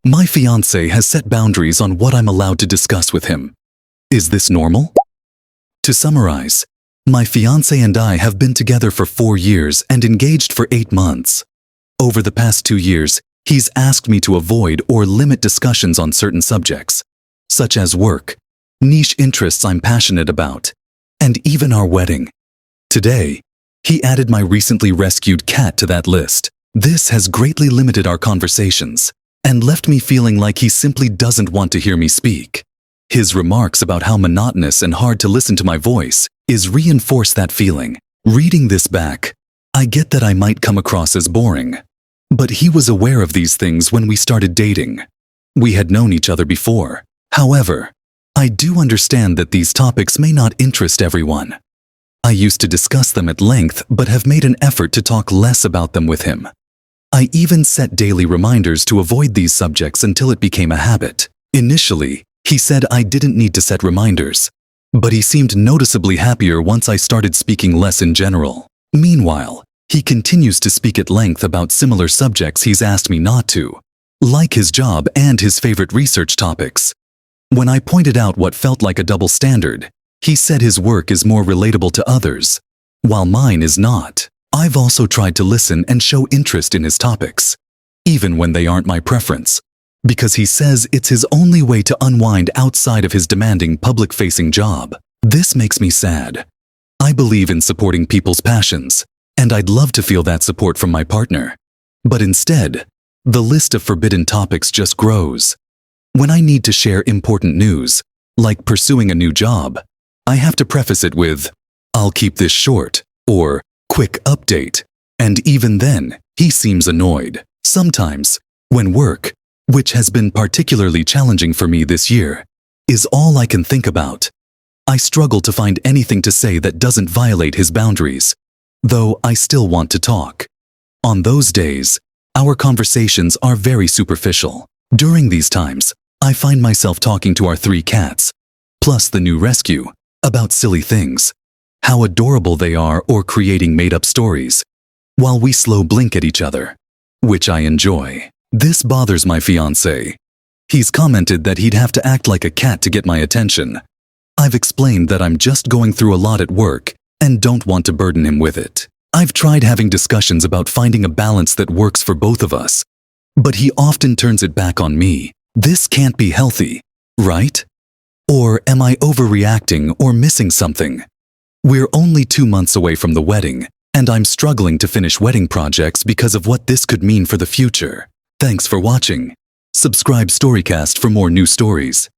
My fiancé has set boundaries on what I'm allowed to discuss with him. Is this normal? To summarize, my fiancé and I have been together for 4 years and engaged for 8 months. Over the past 2 years, he's asked me to avoid or limit discussions on certain subjects, such as work, niche interests I'm passionate about, and even our wedding. Today, he added my recently rescued cat to that list. This has greatly limited our conversations and left me feeling like he simply doesn't want to hear me speak. His remarks about how monotonous and hard to listen to my voice is reinforced that feeling. Reading this back, I get that I might come across as boring. But he was aware of these things when we started dating. We had known each other before. However, I do understand that these topics may not interest everyone. I used to discuss them at length but have made an effort to talk less about them with him. I even set daily reminders to avoid these subjects until it became a habit. Initially, he said I didn't need to set reminders, but he seemed noticeably happier once I started speaking less in general. Meanwhile, he continues to speak at length about similar subjects he's asked me not to, like his job and his favorite research topics. When I pointed out what felt like a double standard, he said his work is more relatable to others, while mine is not. I've also tried to listen and show interest in his topics, even when they aren't my preference, because he says it's his only way to unwind outside of his demanding public-facing job. This makes me sad. I believe in supporting people's passions, and I'd love to feel that support from my partner. But instead, the list of forbidden topics just grows. When I need to share important news, like pursuing a new job, I have to preface it with, "I'll keep this short," or "quick update." And even then, he seems annoyed. Sometimes, when work, which has been particularly challenging for me this year, is all I can think about, I struggle to find anything to say that doesn't violate his boundaries, though I still want to talk. On those days, our conversations are very superficial. During these times, I find myself talking to our 3 cats, plus the new rescue, about silly things, how adorable they are, or creating made-up stories, while we slow blink at each other, which I enjoy. This bothers my fiancé. He's commented that he'd have to act like a cat to get my attention. I've explained that I'm just going through a lot at work and don't want to burden him with it. I've tried having discussions about finding a balance that works for both of us, but he often turns it back on me. This can't be healthy, right? Or am I overreacting or missing something? We're only 2 months away from the wedding, and I'm struggling to finish wedding projects because of what this could mean for the future. Thanks for watching. Subscribe Storycast for more new stories.